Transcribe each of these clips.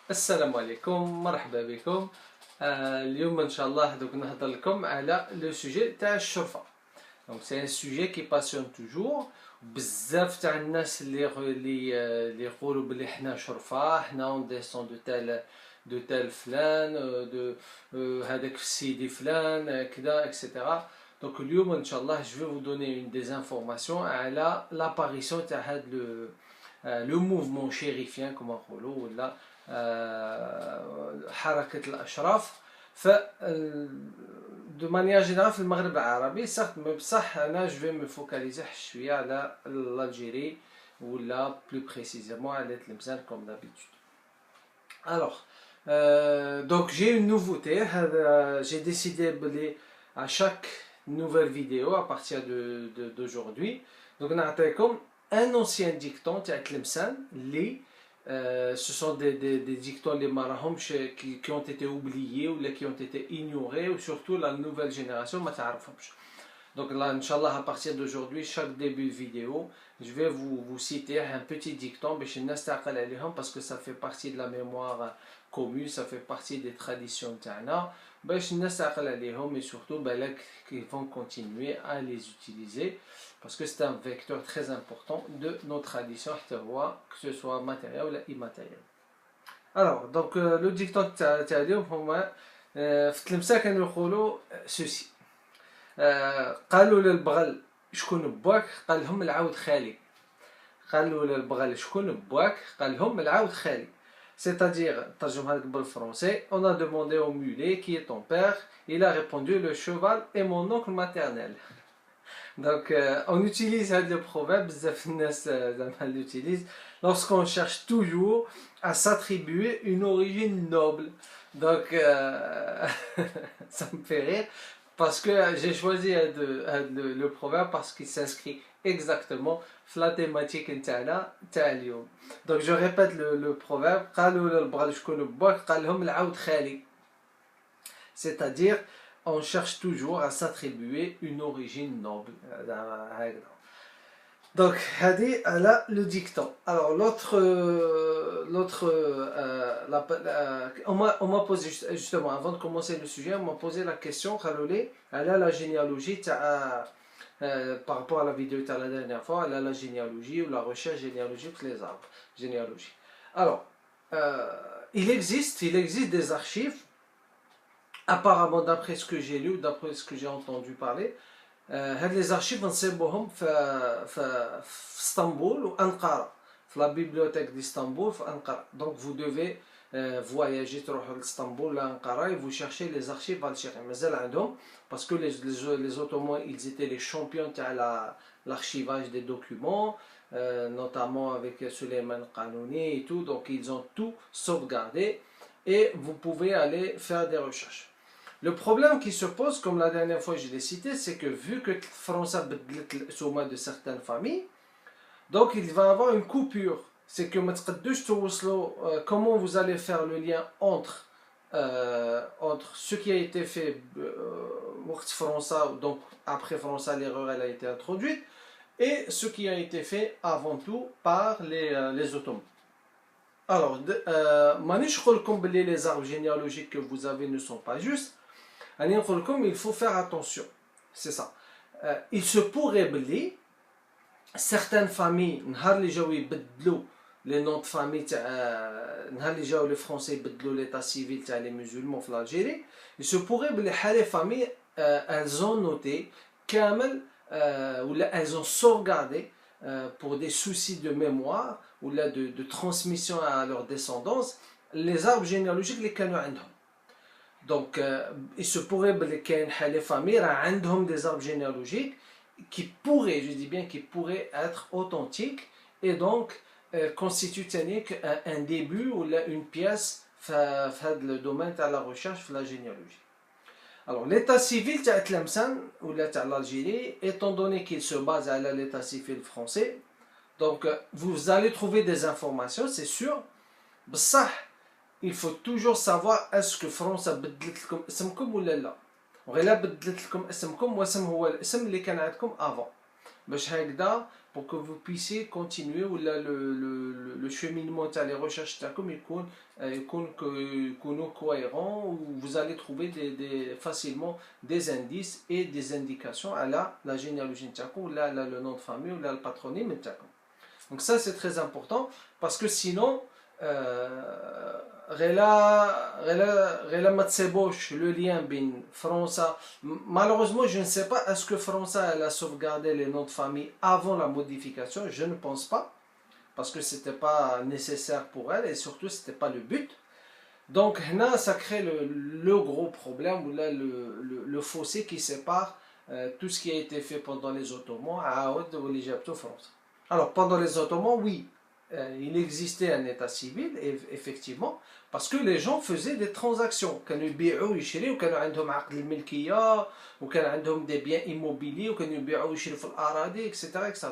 السلام عليكم، مرحبا بكم. اليوم ان شاء الله دوك نهضر لكم على لو سوجي تاع الشرفه. دونك سي ان سوجي كي باسيون توجور. بزاف تاع الناس اللي يقولوا بلي حنا شرفه، حنا اون ديسون دو تال فلان، دو هذاك سيدي فلان كذا اكسيتيرا. دونك اليوم ان شاء الله جو في دوني اون دي انفورماسيون على لاباريسيون تاع هاد لو موفمون شيريفيان كما نقولوا، ولا حركة الأشراف. ف دو مانيير جينيرال في المغرب العربي صح، بصح أنا جو في مو فوكاليزي شوية على الجيري، ولا بلو بريسيزيمون على تلمسان كوم دابيتود. ألوغ دونك جي اون نوفوتي، هذا جي ديسيدي بلي à chaque nouvelle vidéo à partir d'aujourd'hui donc نعطيكم un ancien dicton تاع تلمسان اللي ce sont des dictons qui ont été oubliés ou qui ont été ignorés, ou surtout la nouvelle génération. Donc là, Inch'Allah, à partir d'aujourd'hui, chaque début de vidéo, je vais vous citer un petit dicton parce que ça fait partie de la mémoire commune, ça fait partie des traditions تاعنا. Et surtout qu'ils vont continuer à les utiliser parce que c'est un vecteur très important de nos traditions, que ce soit matériel ou immatériel. Alors, donc le dicton تاع اليوم هما في التلمسة كانوا يقولوا ceci. قالوا للبغل شكون بواك؟ قال لهم العود خالي. قالوا للبغل شكون بواك؟ قال لهم العود خالي. C'est-à-dire, on a demandé au mulet qui est ton père, il a répondu le cheval est mon oncle maternel. Donc on utilise le proverbe, l'utilise lorsqu'on cherche toujours à s'attribuer une origine noble. Donc ça me fait rire parce que j'ai choisi le proverbe parce qu'il s'inscrit exactement في la thématique نتاعنا تاع اليوم. Donc je répète le proverbe. قالوا للبغل شكون بواك؟ قال لهم العود خالي. C'est-à-dire on cherche toujours à s'attribuer une origine noble. Donc هذه على le dicton. Alors on m'a posé justement avant de commencer le sujet, on m'a posé la question قالوا لي على la généalogie تاع par rapport à la vidéo de la dernière fois, la généalogie ou la recherche généalogique les arbres. Généalogie. Alors, il existe des archives, apparemment d'après ce que j'ai lu, d'après ce que j'ai entendu parler, les archives نصيبوهم في اسطنبول وأنقرة، في la bibliothèque d'Istanbul في أنقرة. Donc vous devez voyager تروحوا لإسطنبول لأنقرة et vous cherchez les archives algériennes. مازال عندهم parce que les Ottomans ils étaient les champions de l'archivage des documents, notamment avec Suleiman Qanouni et tout, donc ils ont tout sauvegardé et vous pouvez aller faire des recherches. Le problème qui se pose, comme la dernière fois je l'ai cité, c'est que vu que France a besoin de certaines familles, donc il va y avoir une coupure. C'est que comment vous allez faire le lien entre ce qui a été fait donc après François l'erreur elle a été introduite, et ce qui a été fait avant tout par les Ottomans. Alors les arbres généalogiques que vous avez ne sont pas justes. Il faut faire attention, c'est ça. Il se pourrait que certaines familles les noms de famille les Français بدلوا l'état civil les musulmans en Algérie. Il se pourrait que les familles elles ont noté ou elles ont sauvegardé pour des soucis de mémoire ou de transmission à leur descendance les arbres généalogiques les كانوا عندهم. Donc il se pourrait que les familles ont des arbres généalogiques qui pourraient, je dis bien qui pourraient être authentiques et donc constitue un début ou une pièce dans le domaine de la recherche de la généalogie. Alors l'état civil de Tlemcen ou de l'Algérie, étant donné qu'il se base sur l'état civil français, donc vous allez trouver des informations, c'est sûr. Ça, il faut toujours savoir est-ce que France a بدلت لكم اسمكم ولا لا. وغير بدلت لكم اسمكم واسم هو الاسم اللي كان عندكم avant. pour que vous puissiez continuer ou le cheminement de les recherches يكونوا cohérents, où vous allez trouver facilement des indices et des indications à la généalogie ou le nom de famille ou le patronyme. Donc ça c'est très important parce que sinon le lien bin França, malheureusement je ne sais pas est-ce que França elle a sauvegardé les noms de famille avant la modification, je ne pense pas parce que c'était pas nécessaire pour elle et surtout c'était pas le but. Donc là ça crée le gros problème ou là le fossé qui sépare tout ce qui a été fait pendant les Ottomans à Aoud ou l'Égypte France. Alors pendant les Ottomans oui, il existait un état civil, effectivement, parce que les gens faisaient des transactions. Quand ils بيعوا يشريوا وكانوا عندهم عقد الملكية وكان عندهم des biens immobiliers وكانوا يبيعوا ويشريوا في الأراضي etc.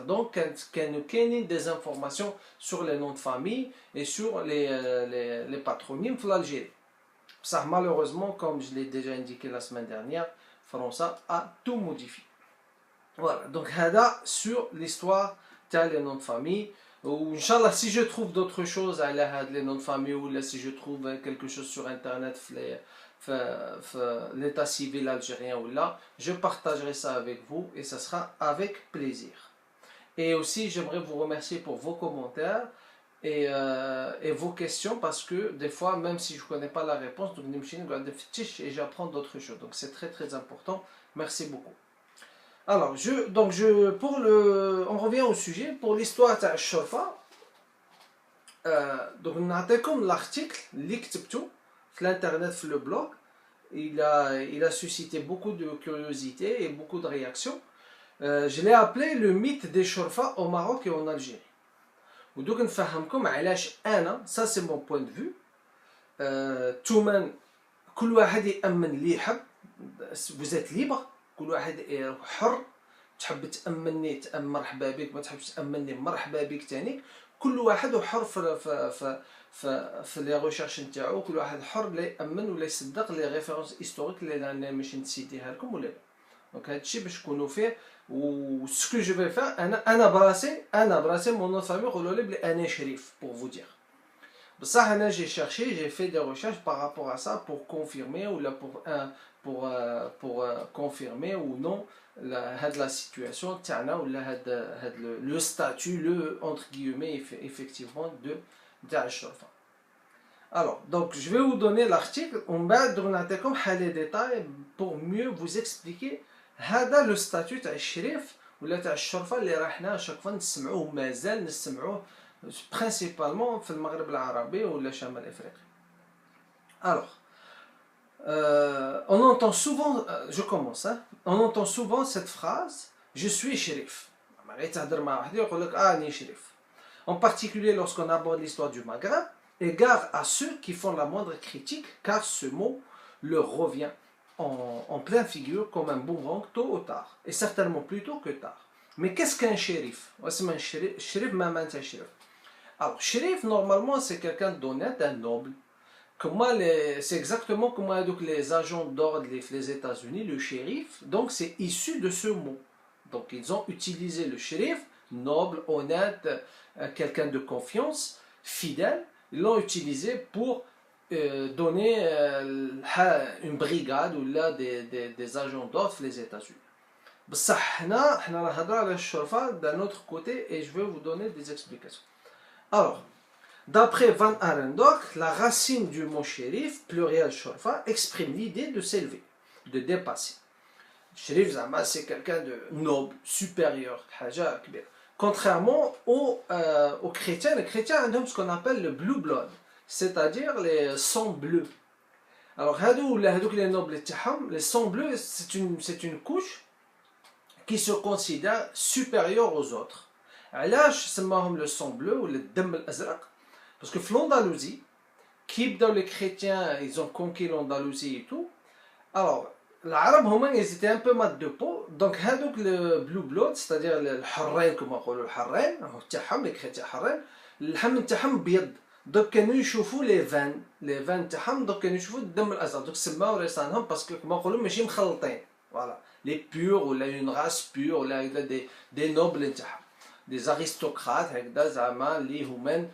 Donc كانوا كاينين des informations sur les noms de famille et sur les patronymes في l'Algérie. Ça malheureusement, comme je l'ai déjà indiqué la semaine dernière, François a tout modifié. Voilà, donc هذا sur l'histoire des noms de famille. Ou Inch'Allah, si je trouve d'autres choses à les noms de famille ou si je trouve quelque chose sur internet l'état civil algérien ou là, je partagerai ça avec vous et ça sera avec plaisir. Et aussi j'aimerais vous remercier pour vos commentaires et vos questions parce que des fois même si je ne connais pas la réponse donc et j'apprends d'autres choses, donc c'est très très important. Merci beaucoup. Alors, on revient au sujet pour l'histoire de Shorfa. Donc, on a comme l'article, sur l'internet, sur le blog. Il a suscité beaucoup de curiosité et beaucoup de réactions. Je l'ai appelé le mythe des Shorfa au Maroc et en Algérie. Donc, ça c'est mon point de vue. Tout le monde, vous êtes libre. كل واحد حر، تحب تأمني مرحبا بك، ما تحبش تأمني مرحبا بك تاني. كل واحد حر في لي ريشيرش نتاعو، كل واحد حر لا يأمن ولا يصدق لي ريفيرونس هيستوريك اللي انا ماشي نسيتيها لكم ولا لا. دونك هادشي باش تكونوا فيه. و سكو جو في فا انا براسي مون نوت فامي يقولوا لي بلي انا شريف بور فو دير. بصح انا j'ai fait des recherches par rapport à ça pour confirmer ou là pour confirmer ou non la situation تاعنا ولا le statut, le entre guillemets effectivement de Shorfa. Alors donc je vais vous donner l'article, on va donner les détails pour mieux vous expliquer هذا le statut تاع الشريف ولا تاع الشرفة اللي راحنا chaque fois نسمعوه مازال نسمعوه principalement في المغرب العربي ولا شمال افريقيا. Alors on entend souvent, je commence, hein, on entend souvent cette phrase je suis shérif. En particulier lorsqu'on aborde l'histoire du Maghreb, et gare à ceux qui font la moindre critique car ce mot leur revient en pleine figure comme un boomerang tôt ou tard, et certainement plus tôt que tard. Mais qu'est-ce qu'un shérif? Alors, shérif, normalement, c'est quelqu'un d'honnête, un noble. C'est exactement comme les agents d'ordre les États-Unis, le shérif, donc c'est issu de ce mot. Donc, ils ont utilisé le shérif, noble, honnête, quelqu'un de confiance, fidèle, ils l'ont utilisé pour donner une brigade ou là des agents d'ordre les États-Unis. D'un autre côté, et je vais vous donner des explications. Alors, d'après Van Arendonk, la racine du mot shérif, pluriel shorfa, exprime l'idée de s'élever, de dépasser. Shérif Zama, c'est quelqu'un de noble, supérieur, contrairement aux chrétiens. Les chrétiens ont ce qu'on appelle le blue blood, c'est-à-dire les sangs bleus. Alors, les nobles, les sangs bleus, c'est une couche qui se considère supérieure aux autres. علاش سماهم le sang bleu ou le دم الازرق parce que l'Andalousie qui dans les chrétiens ils ont conquis l'Andalousie et tout. Alors العرب هما ils étaient un peu mat de peau, donc هذوك le blue blood c'est-à-dire الحرين كما يقولوا الحرين تاعهم les chrétiens حرين اللحم تاعهم بيض، donc كانوا يشوفوا les veines تاعهم، donc كانوا يشوفوا الدم الازرق، donc سماو راسانهم باسكو كما يقولوا ماشي مخلطين. voilà, les purs, ou une race pure, ou des nobles, des aristocrates, les humains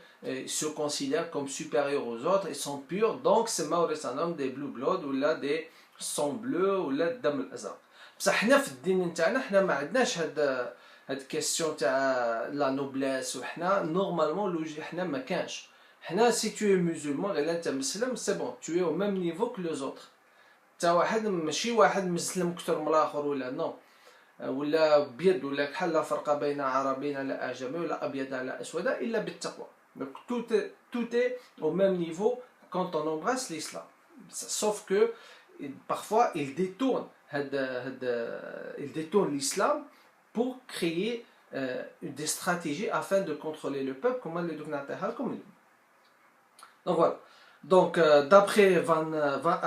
se considèrent comme supérieurs aux autres, ils sont purs, donc c'est maurice des blue blood, ou là des sang bleu, ou là dam al-azraq. بصح حنا في الدين نتاعنا حنا ما عندناش هاد كيسيون تاع لا نوبليس وحنا نورمالمون لوجي حنا ما كانش حنا سي تو مسلمون غير انت مسلم سي بون تو او ميم نيفو كو لو زوتر تا واحد ماشي واحد مسلم اكثر من الاخر ولا نو ولا بيض ولا كحل لا فرق بين عربي على اعجمي ولا ابيض على اسود الا بالتقوى دونك tout est au même niveau quand on embrasse l'islam sauf que parfois il détourne l'islam pour créer des stratégies afin de contrôler le peuple comme le comme lui. Donc voilà. Donc d'après Van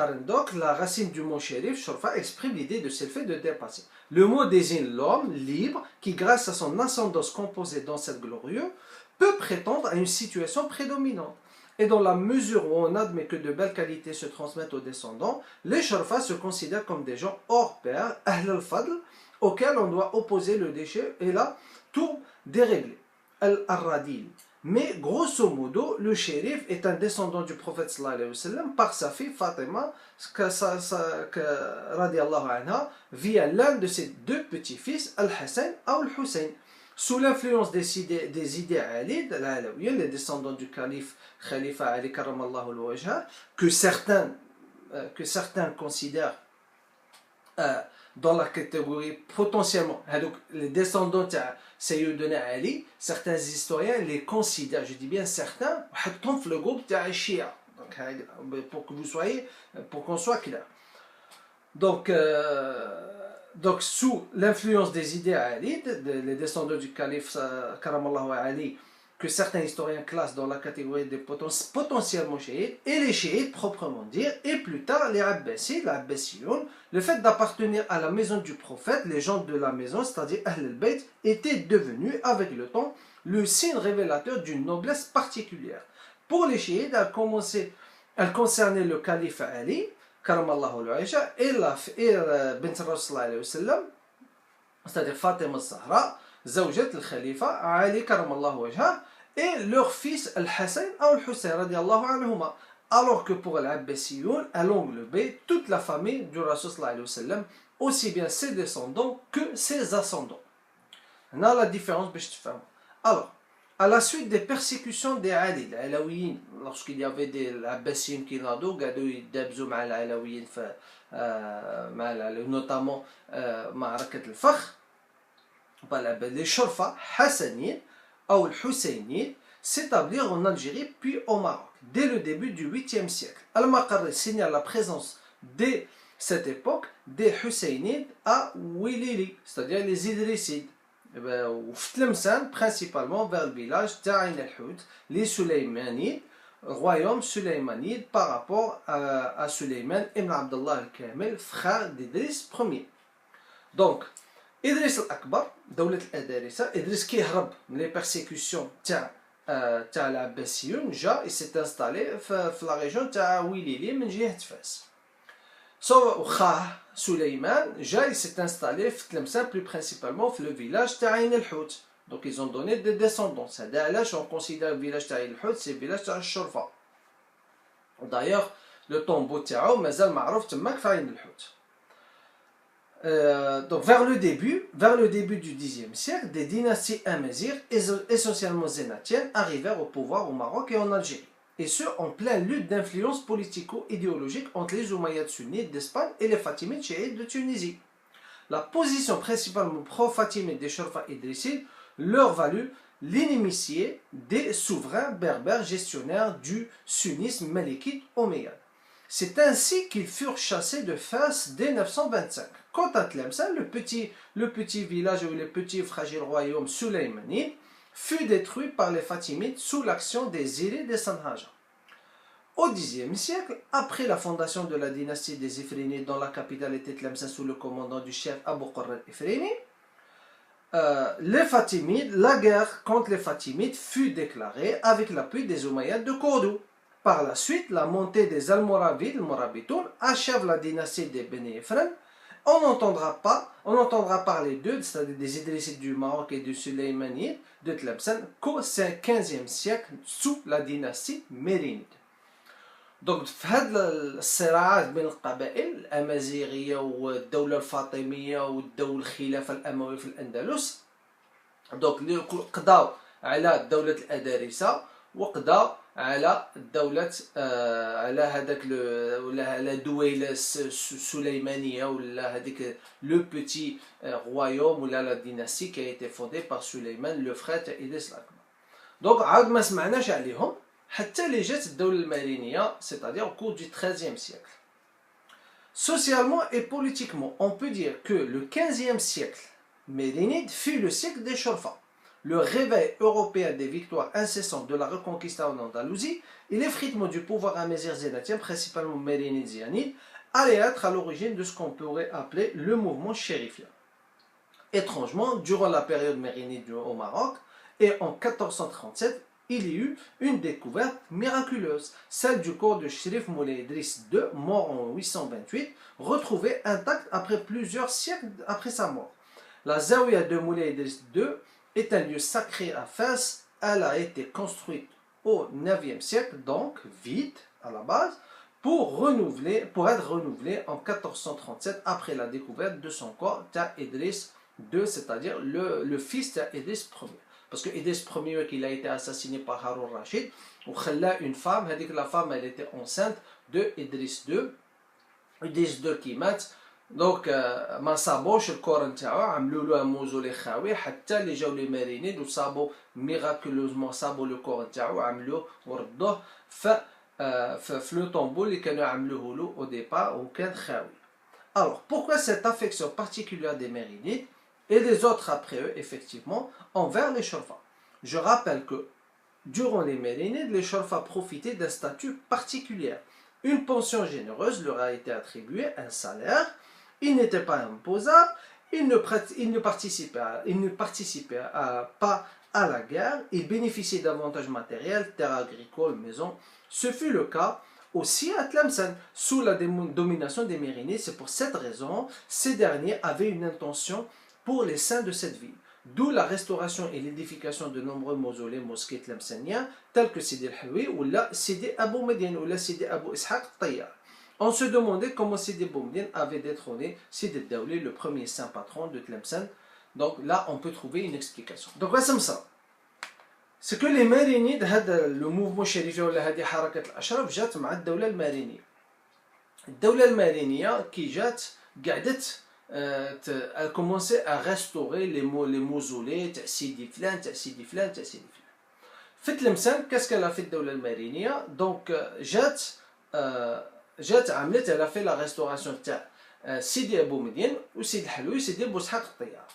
Arendonk, la racine du mot shérif, shorfa, exprime l'idée de ce fait de dépasser. Le mot désigne l'homme libre qui, grâce à son ascendance composée d'ancêtres glorieux, peut prétendre à une situation prédominante. Et dans la mesure où on admet que de belles qualités se transmettent aux descendants, les shorfa se considèrent comme des gens hors pair, ahl al-fadl, auxquels on doit opposer le déchet et la tourbe déréglée, al-radil. Mais grosso modo, le shérif est un descendant du prophète sallallahu alayhi wa sallam par sa fille Fatima, radiallahu anha, via l'un de ses deux petits-fils, Al-Hassan ou Al-Hussein. Sous l'influence des idées alides, les descendants du calife Khalifa Ali Karamallahu al-Wajha, que certains considèrent dans la catégorie potentiellement, les descendants de Sayyidina Ali, certains historiens les considèrent, je dis bien certains, le groupe de Shia, pour qu'on soit clair. Donc sous l'influence des idées alides, les descendants du calife Karamallahu Ali, que certains historiens classent dans la catégorie des potentiellement chiites, et les chiites proprement dire, et plus tard les Abbasides, l'Abbasiyoun, le fait d'appartenir à la maison du prophète, les gens de la maison, c'est-à-dire Ahl al-Bayt, étaient devenus avec le temps le signe révélateur d'une noblesse particulière. Pour les chiites, elle concernait le calife Ali, Karamallahu al-Wajha, et Bint Rasul sallallahu alayhi wa sallam, c'est-à-dire Fatima al-Zahra, Zawjat al-Khalifa, Ali Karamallahu wajha, et leur fils Al-Hassan ou Al-Hussein radiallahu anhuma. Alors que pour l'Abbasiyoun, elle englobait toute la famille du Rasul sallallahu alayhi wa sallam, aussi bien ses descendants que ses ascendants. On a la différence, alors, à la suite des persécutions des Ali, les Alaouiyines, lorsqu'il y avait des Abbasiyin qui n'adou, ils dabzou avec les Alaouiyines, notamment Ma'arakat al-Fakhr, les Shorfa Hassanides ou Husseinides s'établirent en Algérie puis au Maroc dès le début du 8e siècle. Al-Maqarri signale la présence dès cette époque des Husseinides à Ouilili, c'est-à-dire les Idrissides, ou Tlemcen, principalement vers le village d'Ain al-Hout, les Suleymanides, royaume Suleymanide par rapport à Suleyman ibn Abdullah al-Kamil, frère d'Idriss Ier. Donc, Idriss al-Akbar, Dawlat al-Adarisa, Idriss qui harab les persécutions تاع العباسيون جا il s'est installé في la région تاع ويليلي من جهة فاس. وخاه سليمان جا il s'est installé في تلمسان plus principalement في le village تاع عين الحوت. Donc ils ont donné des descendants. هذا علاش on considère le village تاع عين الحوت c'est le village تاع الشرفة. D'ailleurs le tombeau تاعو مازال معروف تماك في عين الحوت. Donc vers le début du Xe siècle, des dynasties amazighs, essentiellement zénatiennes, arrivèrent au pouvoir au Maroc et en Algérie. Et ce, en pleine lutte d'influence politico-idéologique entre les Omeyyades sunnites d'Espagne et les Fatimides chiites de Tunisie. La position principalement pro-fatimide des Shorfa idrissides leur valut l'inimitié des souverains berbères gestionnaires du sunnisme malikite omeyyade. C'est ainsi qu'ils furent chassés de Fès dès 925. Quant à Tlemcen, le petit village ou le petit fragile royaume Suleymanide fut détruit par les Fatimides sous l'action des îlets des Sanhaja. Au Xe siècle, après la fondation de la dynastie des Ifrinides dont la capitale était Tlemcen sous le commandant du chef Abu Qurra al-Ifrini, la guerre contre les Fatimides fut déclarée avec l'appui des Omeyyades de Cordoue. Par la suite, la montée des Almoravides, Morabitoun, achève la dynastie des Beni Ifren on n'entendra parler d'eux, c'est-à-dire des Idrissides du Maroc et des Suleymanides de Tlemcen, qu'au 15e siècle sous la dynastie mérinide. Donc, في هذا الصراعات بين القبائل الأمازيغية والدولة الفاطمية والدولة الخلافة الأموية في الأندلس، دونك قضاو على دولة الأدارسة وقضاو على الدولة على هذاك ولا على دويلة السليمانية ولا هذيك لو بوتي رويوم ولا لا ديناستي qui a été fondée par Suleiman le frère تاع إدريس الأكبر. دونك عاود ما سمعناش عليهم حتى اللي جات الدولة المارينية c'est-à-dire au cours du XIIIe siècle. Socialement et politiquement, on peut dire que le XVe siècle mérinide fut le siècle des Chorfa. Le réveil européen des victoires incessantes de la Reconquista en Andalousie et l'effritement du pouvoir amazigh zénatien, principalement mérinide zianide, allaient être à l'origine de ce qu'on pourrait appeler le mouvement chérifien. Étrangement, durant la période mérinide au Maroc, et en 1437, il y eut une découverte miraculeuse, celle du corps de Chérif Moulay Idriss II, mort en 828, retrouvé intact après plusieurs siècles après sa mort. La Zawiya de Moulay Idriss II est un lieu sacré à Fès. Elle a été construite au 9e siècle, donc vide à la base, pour être renouvelée en 1437 après la découverte de son corps Ta Idriss II, c'est-à-dire le fils Ta Idriss Ier. Parce que Idriss Ier, qu'il a été assassiné par Haroun Rachid, ou khalla une femme, la femme elle était enceinte de Idriss II. Idriss II qui mat. Donc ما صابوش الكور نتاعو عملوا له موزولي خاوي حتى اللي جاو لي مارينيد وصابوا ميراكولوزمون صابوا لو كور نتاعو عملوه وردوه في لو طومبو اللي كانوا عملوه له او ديبار وكان خاوي. Alors pourquoi cette affection particulière des mérinides et des autres après eux effectivement envers les Chorfa? Je rappelle que durant les mérinides les Chorfa profitaient d'un statut particulier. Une pension généreuse leur a été attribuée, un salaire. Ils n'étaient pas imposables, ils ne participaient pas à la guerre, ils bénéficiaient d'avantages matériels, terres agricoles, maisons. Ce fut le cas aussi à Tlemcen, sous la domination des Mérinides. C'est pour cette raison ces derniers avaient une intention pour les saints de cette ville. D'où la restauration et l'édification de nombreux mausolées mosquées tlemceniens, tels que Sidi el-Helwi ou la Sidi Abou Medine ou la Sidi Abou Ishaq Tayyar. On se demandait comment Sidi Boumdine avait détrôné Sidi Daouli, le premier saint patron de Tlemcen. Donc là, on peut trouver une explication. Donc, c'est que les Marinides, le mouvement chérifi ou la harakat al-Ashraf, جات مع الدولة المارينية. الدولة المارينية qui جات قعدت a commencé à restaurer les mausolées تاع سيدي فلان تاع سيدي فلان تاع سيدي فلان. في تلمسان qu'est-ce qu'elle a fait الدولة المارينية؟ donc جات عملت elle a fait la restauration تاع سيدي أبو مدين وسيدي الحلوي وسيدي أبو إسحاق الطيار.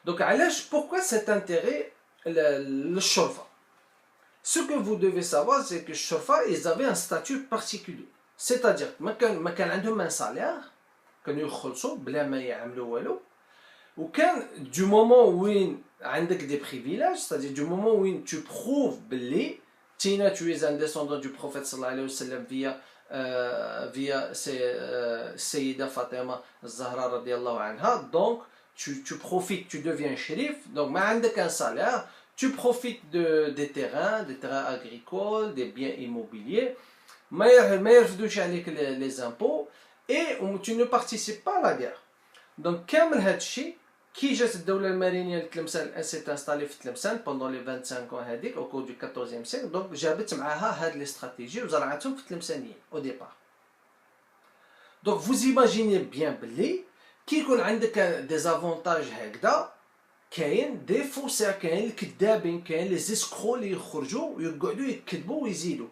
donc علاش pourquoi cet intérêt للشرفة؟ Ce que vous devez savoir c'est que الشرفة ils avaient un statut particulier, c'est-à-dire ما كان عندهم un salaire كانوا يخلصوا بلا ما يعملوا والو. وكان du moment وين عندك des privilèges, c'est-à-dire du moment où tu prouves بلي tu es un descendant du prophète صلى الله عليه وسلم via Sayyida Fatima Zahra radiallahu anha, donc tu profites, tu deviens shérif, donc ما عندك un salaire, tu profites des terrains agricoles, des biens immobiliers, ما يرفدوش عليك les impôts et tu ne participes pas à la guerre. Donc كامل هذا الشيء كي جات الدولة المارينية لتلمسان s'est installée في تلمسان pendant les 25 ans هذيك au cours du 14e siècle, donc جابت معاها هاد les stratégies وزرعتهم في تلمسانيين au départ. Donc vous imaginez bien بلي كي يكون عندك des avantages هكذا كاين دي فوسا كاين الكذابين كاين لي زيسكرو اللي يخرجوا ويقعدوا يكذبوا ويزيدوا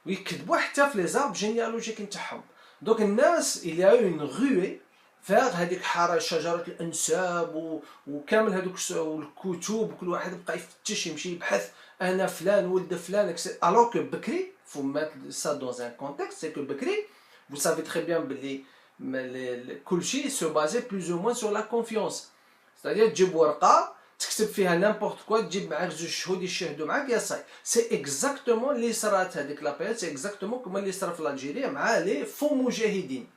ويكذبوا حتى في لي زارب جينيالوجيك نتاعهم. دونك الناس il y a eu une ruée vers هذيك شجرة الأنساب وكامل هذوك الكتب وكل واحد بقى يفتش يمشي يبحث أنا فلان ولد فلان alors que بكري faut mettre ça dans un contexte, c'est que بكري vous savez très bien بلي كل شيء se basait plus ou moins sur la confiance, c'est-à-dire تجيب ورقة تكتب فيها n'importe quoi تجيب معاك زوج شهود يشهدوا معاك يا صاي. c'est exactement اللي صرات هذيك لا بيريود, c'est exactement كما اللي صرا في الجيريا مع لي فو مجاهدين.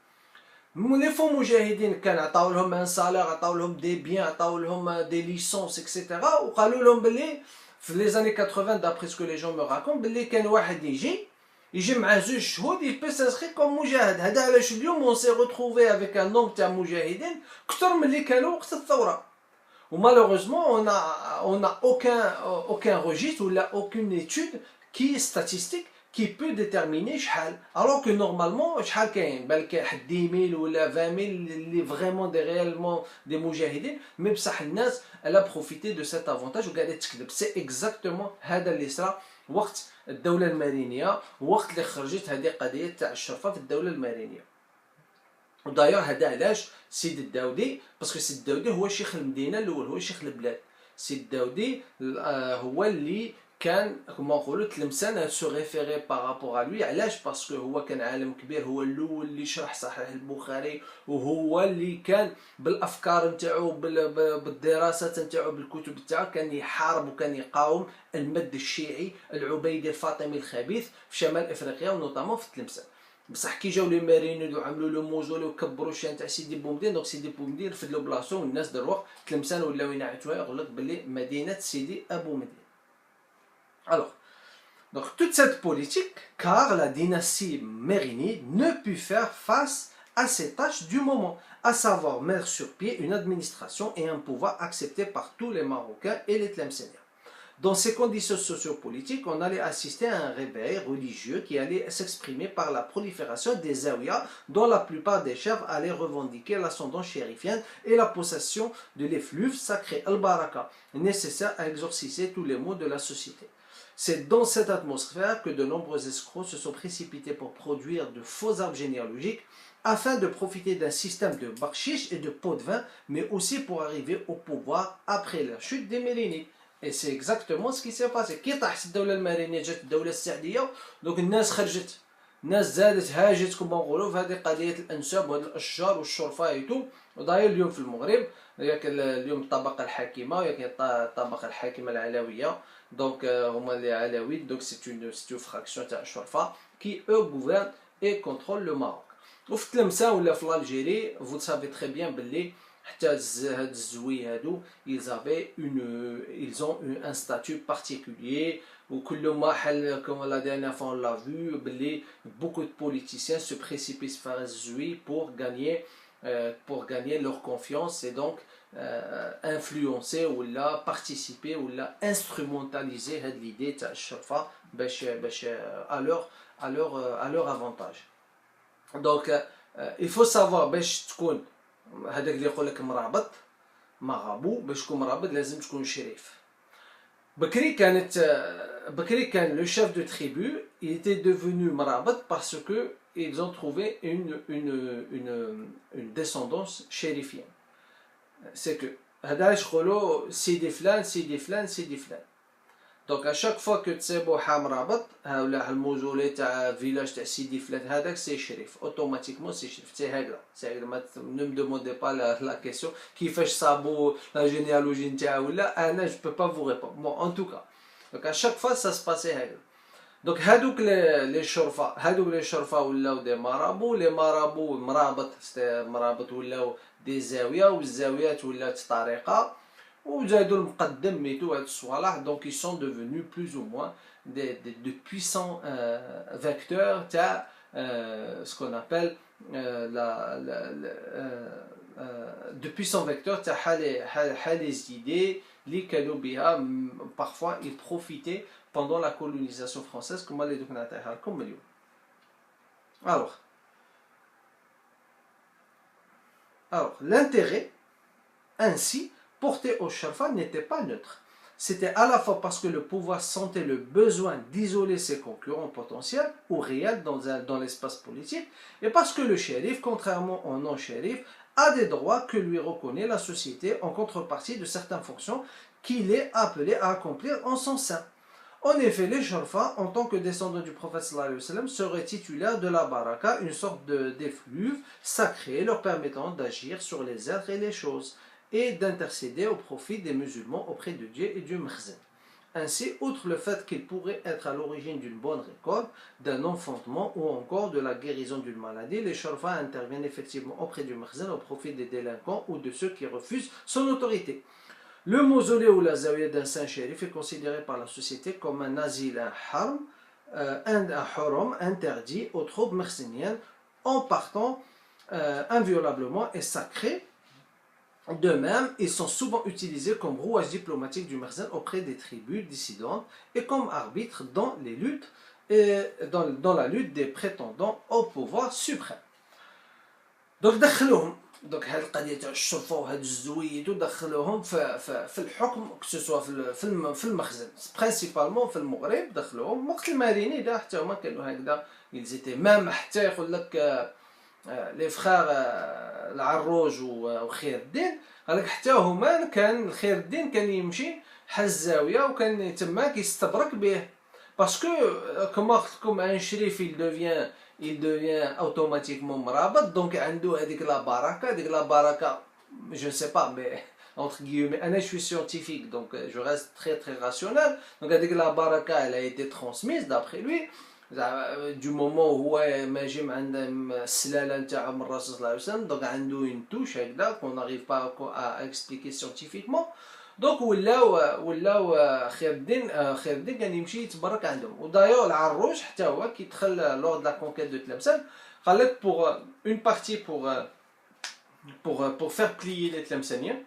Les faux moujahidines كان عطاو لهم un salaire, عطاو لهم des biens, عطاو لهم des licences, etc. وقالوا لهم باللي في les années 80 d'après ce que les gens me racontent باللي كان واحد يجي مع زوج شهود il peut s'inscrire comme مجاهد. هذا علاش اليوم on s'est retrouvé avec un nombre تاع مجاهدين كثر من اللي كانوا وقت الثورة. Malheureusement, on a aucun registre ou là, aucune étude qui est statistique qui peut déterminer شحال. Alors que normalement, شحال كاين بالك 10 000 ou 20 000 اللي vraiment réellement des moujahidines, mais بصح الناس elle a profité de cet avantage وقاعدة تكذب. C'est exactement هذا اللي صرا وقت الدولة المارينية وقت اللي خرجت هذه قضية تاع الشرفة في الدولة المارينية. ودايوغ هذا علاش سيد الداودي باسكو سيد الداودي هو شيخ المدينه الاول هو شيخ البلاد. سيد الداودي هو اللي كان كما نقولوا تلمسان سو ريفيري بارابور ا لوي. علاش؟ باسكو هو كان عالم كبير، هو الاول اللي شرح صحيح البخاري، وهو اللي كان بالافكار نتاعو بالدراسات نتاعو بالكتب نتاعو كان يحارب وكان يقاوم المد الشيعي العبيدي الفاطمي الخبيث في شمال افريقيا ونوطامون في تلمسان. بصح كي جاو لي مارينيد وعملوا له موزولي وكبروا الشان تاع سيدي بومدين، دونك سيدي بومدين فدلو بلاصتو والناس دروك تلمسان ولاو ينعتوها يقول لك باللي مدينه سيدي ابو مدين. Alors, donc toute cette politique, car la dynastie mérinide ne put faire face à ces tâches du moment, à savoir mettre sur pied une administration et un pouvoir accepté par tous les Marocains et les Tlemceniens. Dans ces conditions sociopolitiques, on allait assister à un réveil religieux qui allait s'exprimer par la prolifération des zawiyas, dont la plupart des chefs allaient revendiquer l'ascendance chérifien et la possession de l'effluve sacré, al-baraka, nécessaire à exorciser tous les maux de la société. C'est dans cette atmosphère que de nombreux escrocs se sont précipités pour produire de faux arbres généalogiques afin de profiter d'un système de bakshish et de pots de vin, mais aussi pour arriver au pouvoir après la chute des Mérinides. Et c'est exactement ce qui s'est passé. كي طاحت الدولة المارينية جات الدولة السعدية، دوك الناس خرجت، الناس زادت هاجت كما نقولوا في هذه قضية الأنساب وهذه الأشجار والشرفة ايتو. وداير اليوم في المغرب ياك اليوم الطبقة الحاكمة ياك الطبقة الحاكمة العلوية، دونك هما les Alaouites، donc c'est une fraction تاع الشرفة qui eux gouvernent et contrôlent le Maroc. وفي تلمسان ولا في الجيري vous savez très bien باللي حتى هاد الزوي هادو ils ont un statut particulier وكل ما حل comme la dernière fois on l'a vu باللي beaucoup de politiciens se précipitent vers الزوي pour gagner leur confiance et donc influencer ou la participer ou la instrumentaliser هاد l'idée تاع الشرفة باش à leur avantage. Donc il faut savoir باش تكون هذاك اللي يقول لك مرابط مغابو، باش تكون مرابط لازم تكون شريف. بكري كان le chef de tribu il était devenu مرابط parce que ils ont trouvé une descendance chérifienne. C'est que هذا علاش يقولوا سيدي فلان سيدي فلان سيدي فلان. دونك اشاك فوا كو تسيبو مرابط ولا الموزولي تاع فيلاج تاع سيدي فلان هذاك سي شريف اوتوماتيكمون سي شريف. سي هكذا ما نم دوموندي با لا كيسيون كيفاش صابو لا جينيالوجي نتاعو ولا انا جو بو با فو ريبون بون ان توكا. دونك اشاك فوا سا سباسي هكذا. دونك هادوك لي شرفه ولاو دي مارابو، لي مارابو مرابط ولاو دي زاويه والزاويات ولات طريقه وزادوا المقدم ميتو هاد الصوالح. دونك ils sont devenus plus ou moins de puissants vecteurs تاع ce qu'on appelle de puissants vecteurs تاع les idées اللي كانوا بها parfois ils profitaient pendant la colonisation française كما اللي دوك نعطيها لكم اليوم. Alors l'intérêt ainsi porté au Sharfa n'était pas neutre. C'était à la fois parce que le pouvoir sentait le besoin d'isoler ses concurrents potentiels ou réels dans l'espace politique, et parce que le shérif, contrairement au non-shérif, a des droits que lui reconnaît la société en contrepartie de certaines fonctions qu'il est appelé à accomplir en son sein. En effet, les Sharfa, en tant que descendants du prophète sallallahu alayhi wa sallam, seraient titulaires de la baraka, une sorte d'effluve sacré leur permettant d'agir sur les êtres et les choses, et d'intercéder au profit des musulmans auprès de Dieu et du Mkhzen. Ainsi, outre le fait qu'il pourrait être à l'origine d'une bonne récolte, d'un enfantement ou encore de la guérison d'une maladie, les shurfa interviennent effectivement auprès du makhzen au profit des délinquants ou de ceux qui refusent son autorité. Le mausolée ou la zawiya d'un saint shérif est considéré par la société comme un asile, un haram, un haram interdit aux troupes mercéniennes en partant inviolablement et sacré. De même, ils sont souvent utilisés comme rouage diplomatique du makhzen auprès des tribus dissidentes et comme arbitres dans les luttes et dans la lutte des prétendants au pouvoir suprême. Donc دخلوهم donc هذه القضيه تاع الشرفه وهاد الزويد ودخلوهم في الحكم كسوا في المخزن برينسيبالمون في المغرب دخلوهم وقت المارينيدا حتى هما كانوا هكذا ils étaient même حتى يقول لك لي فخار العروج وخير الدين قال لك حتى هما كان خير الدين كان يمشي حل الزاويه وكان تماك يستبرك به باسكو كما قلت لكم ان شريف il devient automatiquement مرابط دونك عنده هذيك لا بركه je ne sais pas mais entre guillemets انا je suis scientifique donc je reste très rationnel donc هذيك لا بركه elle a été transmise d'après lui du moment où هو ماجي عند السلاله نتاعو من الرسول صلى الله عليه وسلم دونك عنده une touche هكذا qu'on n'arrive pas à expliquer scientifiquement دونك ولاو خير الدين كان يمشي يتبرك عندهم ودايو العروج حتى هو كي دخل لور دو لا كونكيت دو تلمسان قال لك بور اون بارتي pour faire plier les تلمسانيين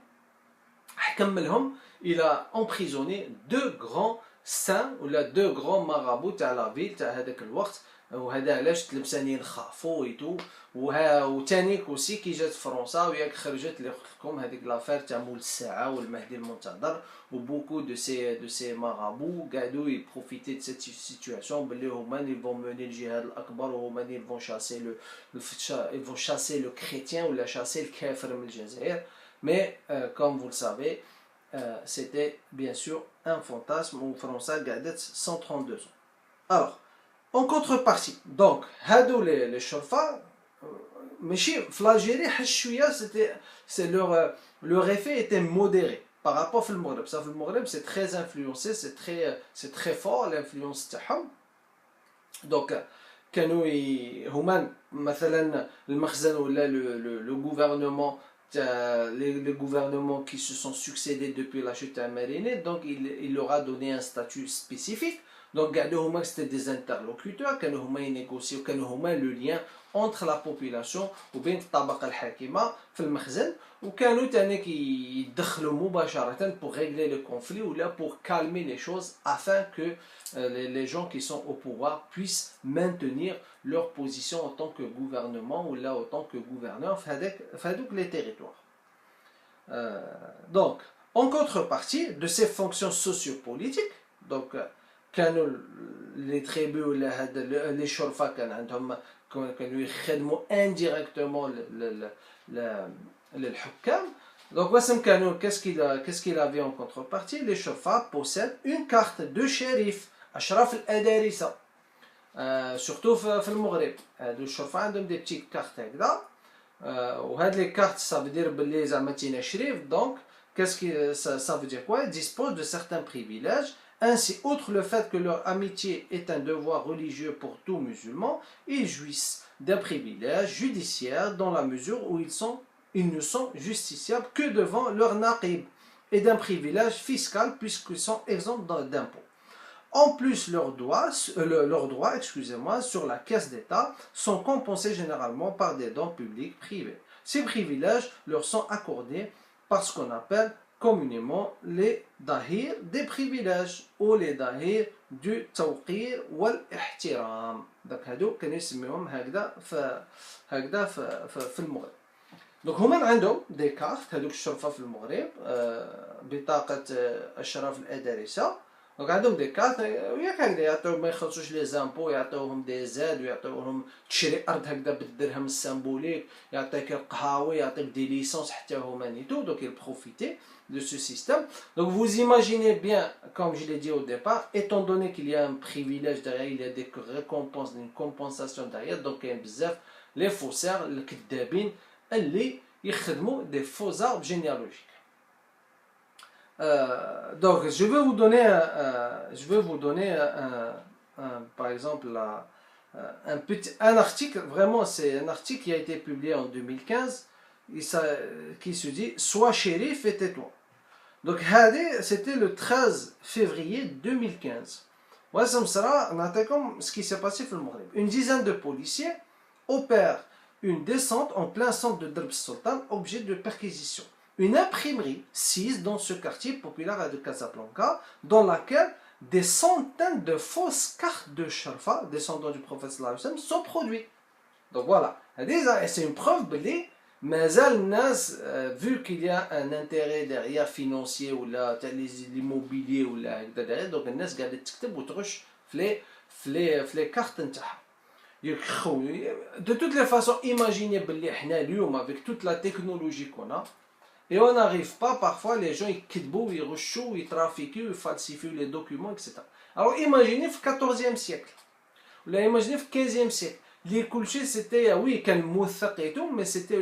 حكم لهم الى emprisonné deux grands saints ولا deux grands marabouts تاع لا فيل تاع هذاك الوقت وهذا علاش التلمسانيين خافوا ويتو وتانيك وسي كي جات فرنسا وياك خرجت اللي قلت لكم هذيك لافير تاع مول الساعه والمهدي المنتظر وبوكو دو سي مارابو قعدوا يبروفيتي دو سيت سيتوياسيون باللي هما اللي فون موني الجهاد الاكبر وهما اللي فون شاسي لو كريتيان ولا شاسي الكافر من الجزائر مي كوم فو سافي c'était bien sûr un fantasme où France a gardé 132 ans. Alors, en contrepartie, donc, hadou les shurfa, mais chez l'Algérie, leur effet était modéré par rapport au Maghreb. Ça, le Maghreb, c'est très influencé, c'est très fort l'influence تاعهم. Donc, كانوا هما مثلا المخزن ولا le gouvernement les gouvernements qui se sont succédés depuis la chute à Mérinée, donc il leur a donné un statut spécifique. Donc c'était des interlocuteurs, ils négociaient, le lien entre la population ou bien الطبقة الحاكمة في المخزن وكانوا تانيك يدخلوا مباشرة pour régler le conflit ou là pour calmer les choses afin que les gens qui sont au pouvoir puissent maintenir leur position en tant que gouvernement ou là en tant que gouverneur فهذوك les territoires. Donc en contrepartie de ces fonctions sociopolitiques, donc كانوا les tribus ولا les شرفا كان عندهم كانوا يخدموا indirectement للحكام. Donc qu'est-ce qu'il avait en contrepartie? Les shurfa possèdent une carte de shérif أشراف الأدارسة surtout في المغرب. هادو الشرفا عندهم des petites cartes هكذا وهاد les cartes ça veut dire باللي زعما تينا شريف. Donc qu'est-ce que ça veut dire quoi? Ils disposent de certains privilèges. Ainsi, outre le fait que leur amitié est un devoir religieux pour tout musulman, ils jouissent d'un privilège judiciaire dans la mesure où ils ne sont justiciables que devant leur naqib et d'un privilège fiscal puisqu'ils sont exempts d'impôts. En plus, leurs droits sur la caisse d'État sont compensés généralement par des dons publics privés. Ces privilèges leur sont accordés par ce qu'on appelle communément les dahir des privilèges ou les dahir du tawqir wal ihtiram. Donc هادو كانوا يسميوهم هكذا في المغرب. Donc هما عندهم دي كارت هادوك الشرفة في المغرب بطاقة أشراف الأدارسة. دونك عندهم دي كارت وياك هكذا يعطيوهم ما يخلصوش لي زامبو يعطيوهم دي زاد ويعطيوهم تشري أرض هكذا بالدرهم السامبوليك يعطيك القهاوي يعطيك دي ليسونس حتى هما نيتو. Donc ils profitaient de ce système. Donc vous imaginez bien, comme je l'ai dit au départ, étant donné qu'il y a un privilège derrière, il y a des récompenses, une compensation derrière, donc il y a بزاف les faussaires, les كدابين اللي يخدموا des faux arbres généalogiques. Donc, je vais vous donner par exemple, un article, vraiment, c'est un article qui a été publié en 2015, qui se dit Sois shérif et tais-toi. Donc, c'était le 13 février 2015. Ouais, ça me sera, comme ce qui s'est passé dans le Maghreb. Une dizaine de policiers opèrent une descente en plein centre de Drb Sultan, objet de perquisition. Une imprimerie sise dans ce quartier populaire de Casablanca, dans laquelle des centaines de fausses cartes de Sharfa, descendants du prophète sallallahu alayhi wa sallam, sont produites. Donc voilà, c'est une preuve belée. Mais vu qu'il y a un intérêt derrière financier ou là l'immobilier ou là derrière, donc الناس قاعده تكتب وتغش في les cartes نتاعها. De toutes les façons, imaginez باللي احنا اليوم avec toute la technologie qu'on a, et on n'arrive pas, parfois les gens ils كتبوا يغشوا يترافيكوا يفالسيفيو les documents, etc. Alors imaginez في 14e siècle, ou là imaginez في 15e siècle. Les couchés, c'était, oui, quel mouthaq et tout, mais c'était,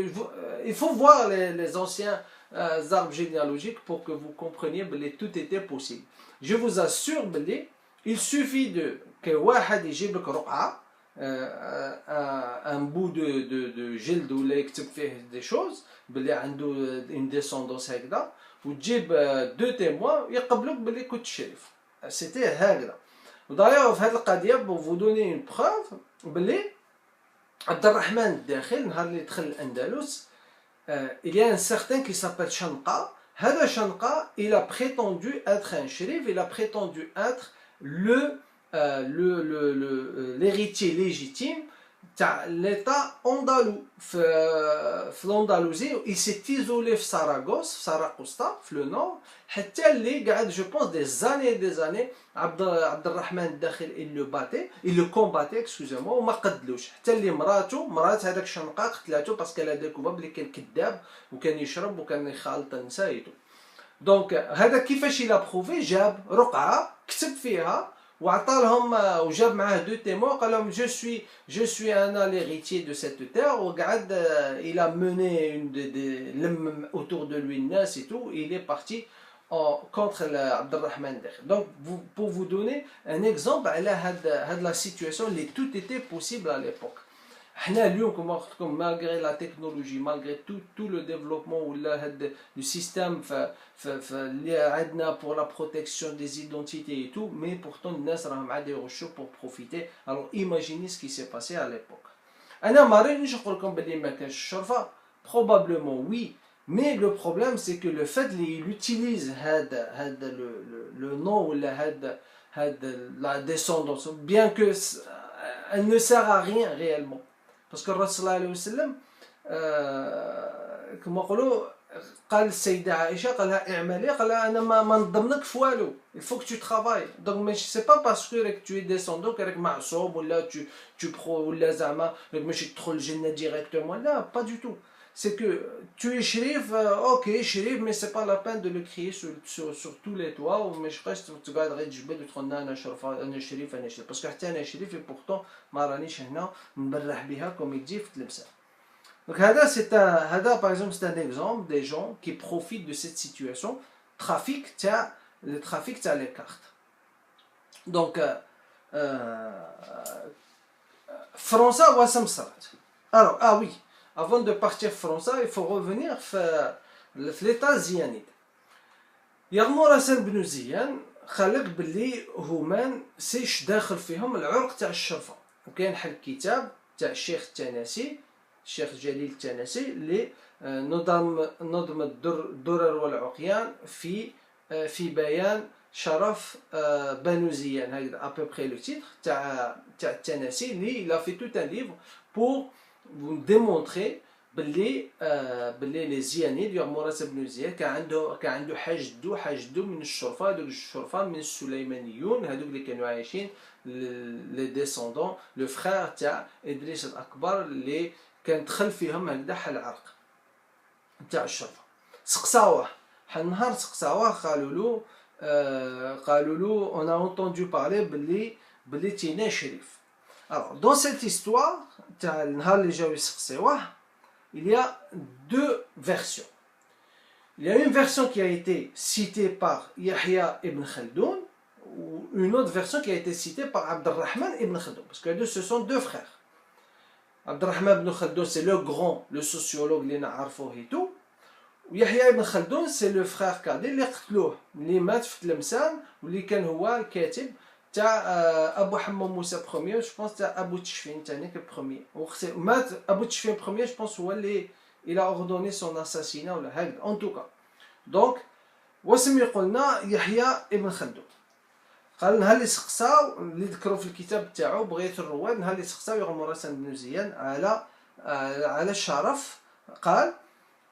il faut voir les anciens arbres généalogiques pour que vous compreniez que tout était possible. Je vous assure, il suffit que واحد يجيب لك رقعة, un bout de جلد ولا يكتب فيه des choses, بلي عنده une descendance هكذا, وتجيب deux témoins يقبلوك بلي كنت شريف. C'était هكذا. D'ailleurs, في هذه القضية, pour vous donner une preuve, بلي عبد الرحمن الداخل نهار اللي دخل الأندلس, il y a un certain qui s'appelle Shanqa. هذا Shanqa, il a prétendu être un shérif, il a prétendu être l'héritier légitime de l'état andalou. في l'Andalousie, il s'est isolé في Saragosse, في Saragossa, في le nord, حتى اللي قعد, je pense, des années, عبد الرحمن الداخل il le combattait, excusez-moi, وما قتلوش, حتى اللي مرات هذاك شنقا قتلاته parce qu'elle a découvert بلي كان كذاب وكان يشرب وكان يخالط النساء. دونك هذا كيفاش il a prouvé, جاب رقعة كتب فيها وعطى لهم وجاب معاه deux témoins, قال لهم je suis un l'héritier de cette terre, وقعد il a mené autour de lui الناس et tout, il est parti contre Abdelrahman Dekh. Donc, pour vous donner un exemple, la situation, tout était possible à l'époque. Malgré la technologie, malgré tout le développement ou le système pour la protection des identités et tout, mais pourtant, les gens ont des ressources pour profiter. Alors, imaginez ce qui s'est passé à l'époque. Probablement oui. Mais le problème, c'est que le fait qu'il utilise le nom ou la descendance, bien que elle ne sert à rien réellement. Parce que le Rasul sallallahu alayhi wa sallam, كما يقولوا, قال السيدة عائشة, قال لها اعملي, قال لها أنا ما نضمنك في والو, il faut que tu travailles. Donc mais c'est pas parce que tu es descendant que معصوم ولا tu pro ولا زعما ماشي تدخل الجنة directement, là, pas du tout. C'est que tu es shérif, ok, shérif, mais c'est pas la peine de le crier sur tous les toits, ou mais je pense que tu vas être jubé de trône un shérif, parce que tu es un shérif et pourtant, marani shahna, mbarrah biha, comme il dit, f'tlebsa. Donc, par exemple, c'est un exemple des gens qui profitent de cette situation, le trafic, tu as les cartes. Donc, Français, Wassam Sarat. Alors, ah oui. Avant de partir français, il faut revenir à l'état zyanide. يغمر حسن بن زيان خلق باللي هما سيش داخل فيهم العرق تاع الشرفة, وكاين حل كتاب تاع الشيخ التناسي, الشيخ جليل التناسي, اللي نظم الدرر والعقيان في بيان شرف بنو زيان, هكذا à peu près le titre تاع التناسي, اللي il a fait tout un livre pour vous démontrer باللي les زيانيد يغمرات بن زياد كان عنده حاجدو من الشرفة, هذوك الشرفة من السليمانيون, هذوك اللي كانوا عايشين لي ديسوندون, لو فخير تاع ادريس الاكبر اللي كان دخل فيهم هكذا حل العرق تاع الشرفة. سقساوه حل نهار سقساوه, قالوا له on a entendu parler باللي تينا شريف. Alors, dans cette histoire, il y a deux versions. Il y a une version qui a été citée par Yahya ibn Khaldoun ou une autre version qui a été citée par Abdurrahman ibn Khaldoun. Parce que ce sont deux frères. Abdurrahman ibn Khaldoun, c'est le grand, le sociologue, et tout. Yahya ibn Khaldoun, c'est le frère cadet, اللي مات في تلمسان واللي كان هو الكاتب تاع ابو حمام موسى بروميير جو بونس تاع ابو تشفين تاعنا كبروميير مات ابو تشفين بروميير جو بونس هو اللي il a ordonné son assassinat ولا هكذا en tout cas دونك واسم يقولنا يحيى ابن خلدون قال نهار اللي سقساو اللي ذكروا في الكتاب تاعو بغية الرواد نهار اللي سقساو يغمر حسن بن زيان على الشرف قال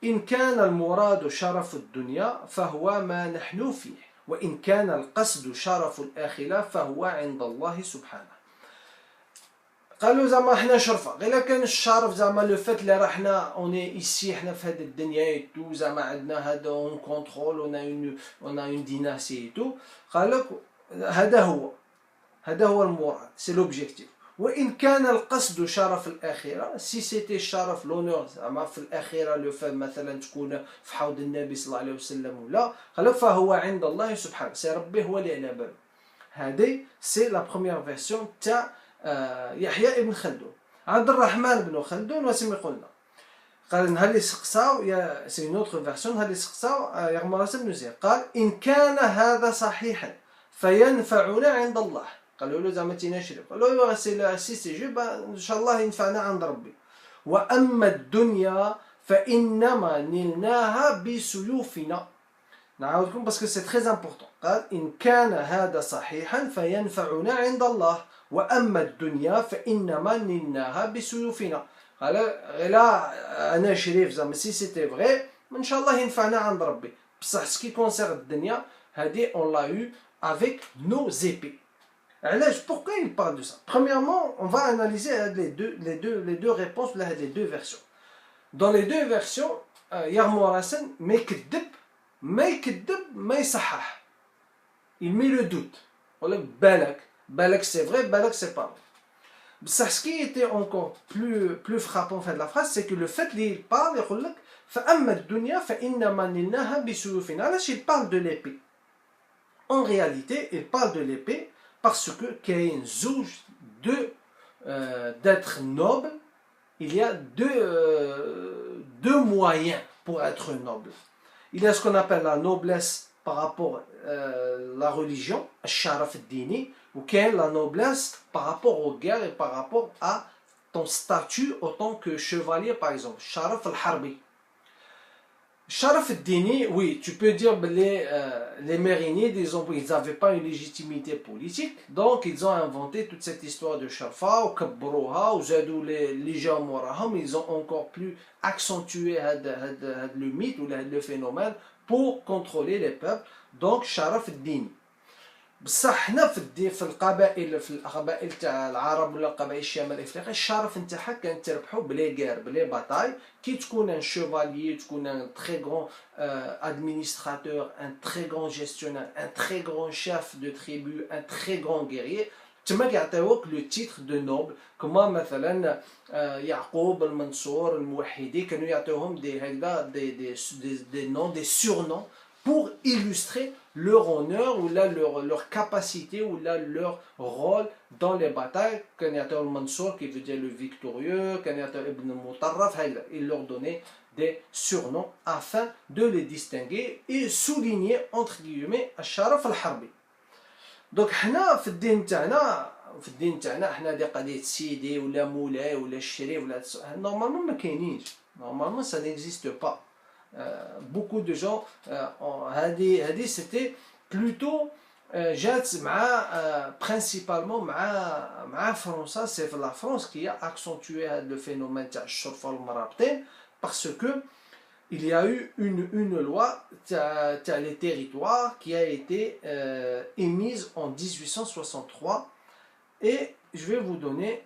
إن كان المراد شرف الدنيا فهو ما نحن فيه وإن كان القصد شرف الآخرة فهو عند الله سبحانه. قالوا زعما حنا شرفة غير كان الشرف زعما لو فات اللي راحنا اوني ايسي حنا في هذه الدنيا تو زعما عندنا هذا اون كونترول اون اون ديناسي تو قال لك هذا هو المراد سي لوبجيكتيف. وإن كان القصد شرف الآخرة سي سيتي الشرف لونور زعما في الآخرة لو فات مثلا تكون في حوض النبي صلى الله عليه وسلم ولا قال فهو عند الله سبحانه سي ربي هو اللي على باله. هذه سي لا بروميير فيرسيون تاع يحيى ابن خلدون. عبد الرحمن بن خلدون واسم يقولنا قال نهار اللي سقساو يا سي اون اوتر فيرسيون نهار اللي سقساو يغمر بن زياد قال إن كان هذا صحيحا فينفعنا عند الله. قالوا له زعما تينا شرب قالوا له سي جو ان شاء الله ينفعنا عند ربي. واما الدنيا فانما نلناها بسيوفنا. نعاودكم باسكو سي تري امبورطون. قال ان كان هذا صحيحا فينفعنا عند الله واما الدنيا فانما نلناها بسيوفنا. قال لا انا شريف زعما سي سيتي فغي ان شاء الله ينفعنا عند ربي بصح سكي كونسير الدنيا هذه اون لا يو افيك نو زيبي. Pourquoi il parle de ça? Premièrement, on va analyser les deux réponses, les deux versions. Dans les deux versions, Yarmour Hassan ما يكذب ما يصحح. Il met le doute. On dit balak c'est vrai, balak c'est pas vrai. Ce qui était encore plus frappant en fait de la phrase, c'est que le fait qu'il parle, il dit فأما الدنيا فإنما نلناها بسيوفنا. Alors il parle de l'épée. En réalité, il parle de l'épée parce que Kain Zouj d'être noble, il y a deux moyens pour être noble. Il y a ce qu'on appelle la noblesse par rapport à la religion, Sharaf al-Dini, ou la noblesse par rapport aux guerres et par rapport à ton statut en tant que chevalier, par exemple, Sharaf al-Harbi. Sharaf al-Dini, oui, tu peux dire que les Mérinides, ils n'avaient pas une légitimité politique, donc ils ont inventé toute cette histoire de Sharfa, ou Kabrouha, ou Zadou les gens moraham, ils ont encore plus accentué le mythe ou le phénomène pour contrôler les peuples, donc Sharaf al-Dini. بصح حنا في القبائل تاع العرب ولا القبائل الشمال الافريقيه الشرف نتاعها كان تربحوا بلي غير بلي باتاي كي تكون ان شوفاليي تكون ان تري غران ادمينستراتور ان تري غران جيستيونير ان تري غران شيف دو تريبو ان تري غران غيريي تما كيعطيوك لو تيتر دو نوبل كما مثلا يعقوب المنصور الموحدي كانوا يعطيوهم دي هكذا دي نون دي سورنون pour illustrer leur honneur ou là, leur capacité ou là, leur rôle dans les batailles. Kanayator Mansour qui veut dire le victorieux, Kanayator Ibn Mutarraf, il leur donnait des surnoms afin de les distinguer et souligner entre guillemets Al-Sharaf Al-Harbi. Donc, في الدين تاعنا حنا دي قضية سيدي ولا مولاي ولا الشريف ولا normalement ما كاينينش. Normalement ça n'existe pas. Beaucoup de gens هذه c'était plutôt جات principalement مع فرنسا. C'est la France qui a accentué le phénomène تاع الشرفة والمرابطين parce que il y a eu une loi تاع les territoires qui a été émise en 1863 et je vais vous donner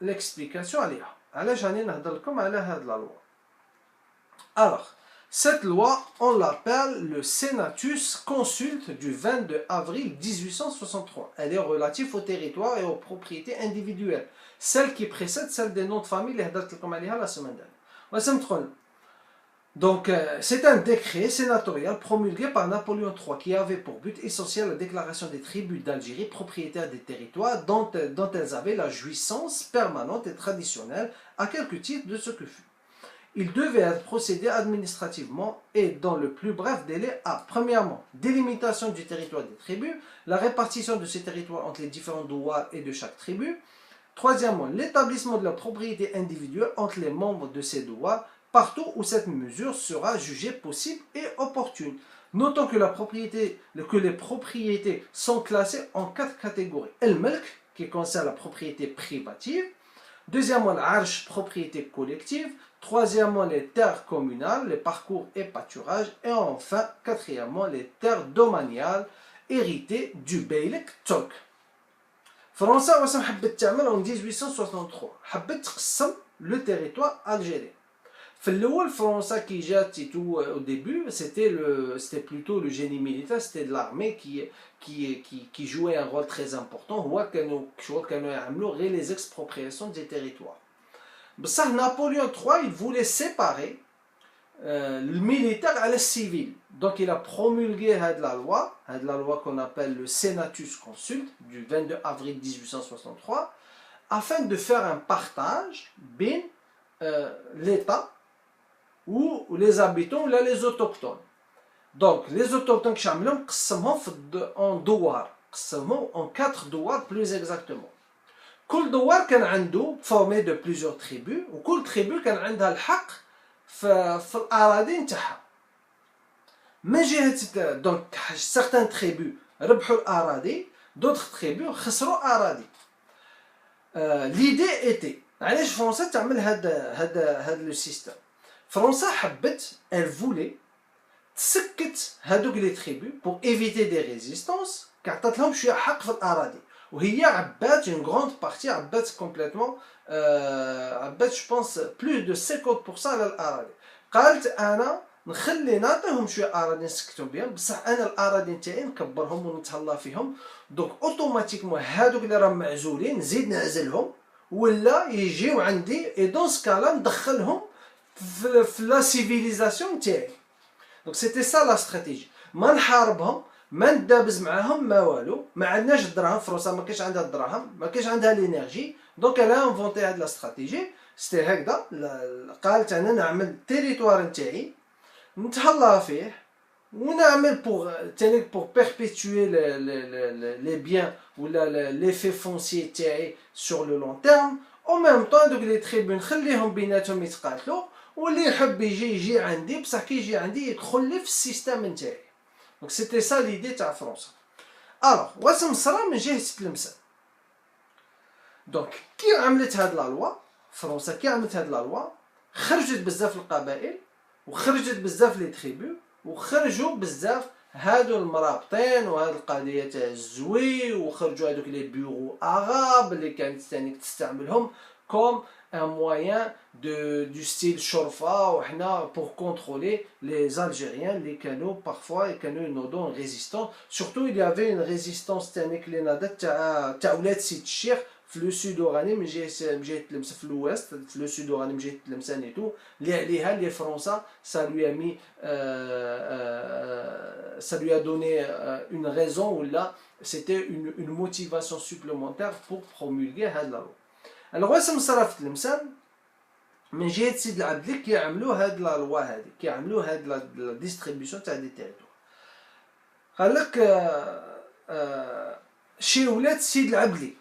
l'explication عليها. علاش راني نهضر لكم على هذه la loi. Alors cette loi, on l'appelle le Senatus Consulte du 22 avril 1863. Elle est relative au territoire et aux propriétés individuelles. Celle qui précède celle des noms de famille, les هضرت لكم عليها la semaine dernière. وسمت قلنا Donc, c'est un décret sénatorial promulgué par Napoléon III qui avait pour but essentiel la déclaration des tribus d'Algérie propriétaires des territoires dont elles avaient la jouissance permanente et traditionnelle à quelque titre de ce que fut. Il devait être procédé administrativement et dans le plus bref délai à, premièrement, délimitation du territoire des tribus, la répartition de ces territoires entre les différents douars et de chaque tribu. Troisièmement, l'établissement de la propriété individuelle entre les membres de ces douars, partout où cette mesure sera jugée possible et opportune. Notons que les propriétés sont classées en 4 catégories. El-Melk, qui concerne la propriété privative. Deuxièmement, l'Arch, propriété collective. Troisièmement, les terres communales, les parcours et pâturages. Et enfin, quatrièmement, les terres domaniales héritées du Beylik Turc. فرنسا واش حبت تعمل en 1863 حبت تقسم لو تيريتوار الجيري. في الاول فرنسا كي جات au début c'était plutôt le génie militaire, c'était de l'armée qui jouait un rôle très important. هو كانوا يعملوا غير les expropriations des territoires. بصح Napoléon III il voulait séparer le militaire à le civil. Donc il a promulgué la loi qu'on appelle le Senatus Consulte du 22 avril 1863, afin de faire un partage bien l'État ou les habitants ou les autochtones. Donc les autochtones en douar, en 4 douars plus exactement. كل دوار كان عنده formé de plusieurs tribus وكل tribu كان عندها الحق في الأراضي نتاعها. من جهة دونك certaines tribus ربحوا الأراضي d'autres tribus خسروا أراضي. l'idée était علاش فرنسا تعمل هذا لو سيستم. فرنسا حبت elle voulait تسكت هذوك لي tribus pour éviter des résistances كعطات لهم شوية حق في الأراضي. وهي عبات une grande partie عبات complètement عبات je pense plus de 50% على الأراضي. قالت أنا نخلي نعطيهم شوية أراضي نسكتهم بهم بصح أنا الأراضي نتاعي نكبرهم ونتهلا فيهم. دونك أوتوماتيكمون هادوك اللي راهم معزولين نزيد نعزلهم ولا يجيو عندي اي دون سكالا ندخلهم في لا سيفيليزاسيون نتاعي. دونك سيتي سا لا استراتيجي. ما نحاربهم ما ندابز معاهم ما والو، ما عندناش الدراهم. فرنسا ما كاينش عندها الدراهم، ما كاينش عندها لينيرجي. دونك انا انفونتي هاد لا استراتيجي. سيتي هكذا قالت انا نعمل تيريتوار نتاعي نتهلا فيه ونعمل pour perpétuer les biens ou l'effet foncier تاعي sur le long terme. en même temps دوك لي تريبون نخليهم بيناتهم يتقاتلوا واللي يحب يجي عندي بصح كي يجي عندي يدخل لي في السيستم نتاعي. Donc c'était ça l'idée تاع فرنسا. alors واش مصرا من جهه تلمسان. دونك كي عملت هاد لا لوا فرنسا كي عملت هاد لا لوا خرجت بزاف القبائل وخرجت بزاف لي تريبو وخرجوا بزاف هادو المرابطين وهاد القضيه تاع الزوي وخرجوا هادوك لي بيرو اغاب اللي كانت ثاني تستعملهم كوم un moyen du style شرفة وحنا pour contrôler les Algériens اللي كانوا parfois كانوا ينوضوا résistants. surtout il y avait une résistance ثاني اللي ناضت تاع ولاد سيد الشيخ في لو سود اوراني من جهه تلمسان في الويست في لو سود اوراني من جهه تلمسان ايتو اللي عليها اللي فرنسا ça lui a mis ça lui a donné une raison ou là c'était une motivation supplémentaire pour promulguer هاد لا loi. alors واش مصرا في تلمسان من جهه سيد العبدلي كيعملوا هاد لا لوا هادي كيعملوا هاد لا ديستريبيسيون تاع دي تيريتوار. قال لك شي ولاد سيد العبدلي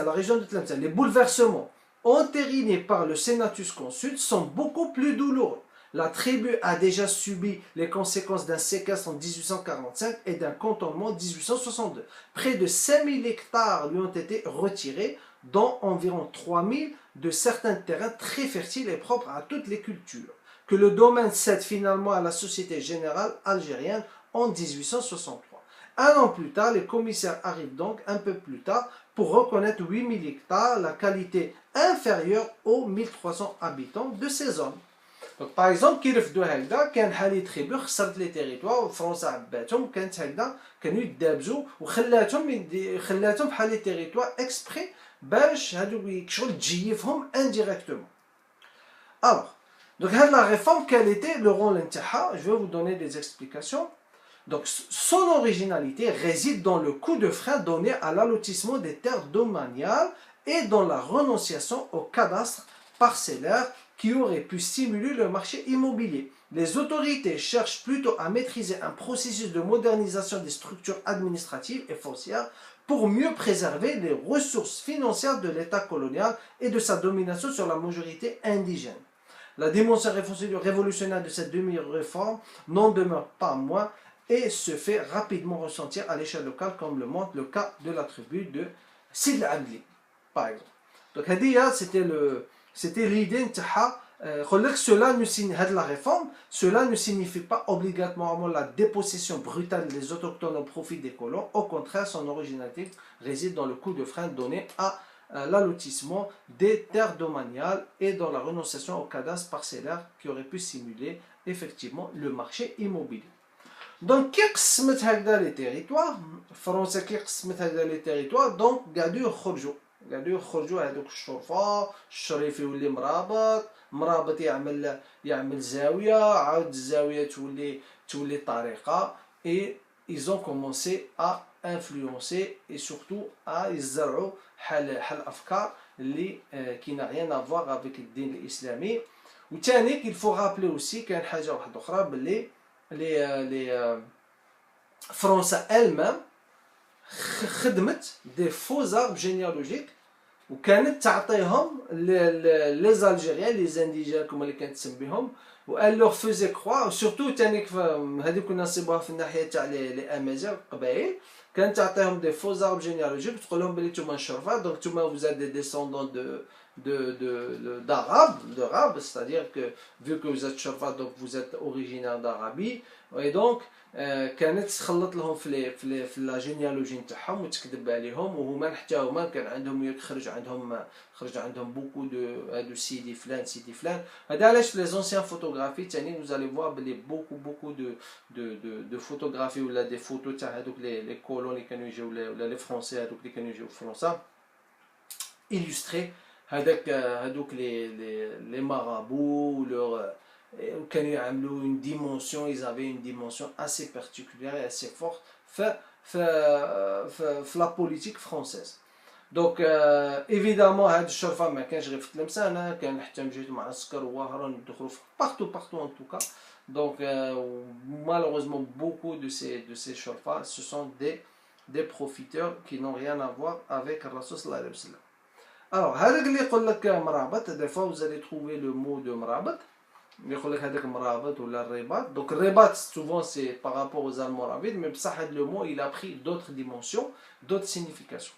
la région de Tlemcen, les bouleversements entérinés par le Senatus Consulte sont beaucoup plus douloureux. La tribu a déjà subi les conséquences d'un séquestre en 1845 et d'un cantonnement en 1862. Près de 5000 hectares lui ont été retirés, dont environ 3000 de certains terrains très fertiles et propres à toutes les cultures, que le domaine cède finalement à la Société Générale Algérienne en 1863. Un an plus tard, les commissaires arrivent donc un peu plus tard pour reconnaître 8000 hectares, la qualité inférieure aux 1300 habitants de ces zones. Donc par exemple, كي رفدوا هكذا كان حالي تريبو خسرت لي تيريتوار وفرنسا عباتهم كانت هكذا كانوا يدابزوا وخلاتهم بحال لي تيريتوار اكسبري باش هادو شغل تجيفهم indirectement. Alors Donc la réforme, quel était le rôle d'Intiha? Je vais vous donner des explications. Donc son originalité réside dans le coup de frein donné à l'allotissement des terres domaniales et dans la renonciation au cadastre parcellaire qui aurait pu stimuler le marché immobilier. Les autorités cherchent plutôt à maîtriser un processus de modernisation des structures administratives et foncières pour mieux préserver les ressources financières de l'État colonial et de sa domination sur la majorité indigène. La dimension révolutionnaire de cette demi-réforme n'en demeure pas moins et se fait rapidement ressentir à l'échelle locale, comme le montre le cas de la tribu de Sid al-Adli, par exemple. Donc, c'était l'idée de la réforme, cela ne signifie pas obligatoirement la dépossession brutale des autochtones au profit des colons. Au contraire, son originalité réside dans le coup de frein donné à l'allotissement des terres domaniales et dans la renonciation au cadastre parcellaire qui aurait pu simuler effectivement le marché immobilier. Donc, qui قسمت هكذا les territoires فرنسا كي قسمت هكذا les territoires donc قعدوا يخرجوا هذوك الشرفة الشريف يولي مرابط يعمل زاوية عاود الزاوية تولي طريقة et ils ont commencé à influencer et surtout à يزرعوا حل أفكار اللي qui n'a rien à voir avec الدين الإسلامي. وثاني il faut rappeler aussi كاين حاجة واحدة أخرى باللي les Français elles-mêmes خدمت des faux arbres généalogiques وكانت تعطيهم les Algériens les indigènes كما اللي كانت تسميهم و elle leur faisait croire surtout ثاني هذيك كنا نصيبوها في الناحيه تاع لي امازيغ قبائل كانت تعطيهم des faux arbres généalogiques تقول لهم بلي نتوما شرفا donc نتوما vous êtes des descendants d'arabes, c'est-à-dire que vu que vous êtes شرفا donc vous êtes originaire d'Arabie et donc كانت تخلط لهم في لا جينيالوجي نتاعهم وتكذب عليهم وهما حتى هما كان عندهم خرج عندهم بوكو دو سيدي فلان هذا علاش في لي زونسيان فوتوغرافي ثاني vous allez voir بلي بوكو دو فوتوغرافي ولا دي فوتو تاع هذوك لي كولون اللي كانوا يجيو ولا لي فرونسي هذوك اللي كانوا يجيو في فرنسا illustré هذوك les marabouts leur كانوا يعملوا une dimension ils avaient une dimension assez particulière et assez forte في la politique française. Donc évidemment هاد الشرفة ما كانش غير في تلمسان كان حتى مجيت معسكر ووهران يدخلوا partout en tout cas. Donc malheureusement beaucoup de ces شرفة ce sont des profiteurs qui n'ont rien à voir avec الرسول صلى الله عليه وسلم. Alors هذاك اللي يقول لك مرابط des fois vous allez trouver le mot de مرابط يقول لك هذاك مرابط ولا الرباط. Donc الرباط souvent c'est par rapport aux almoravides mais بصح le mot il a pris d'autres dimensions d'autres significations.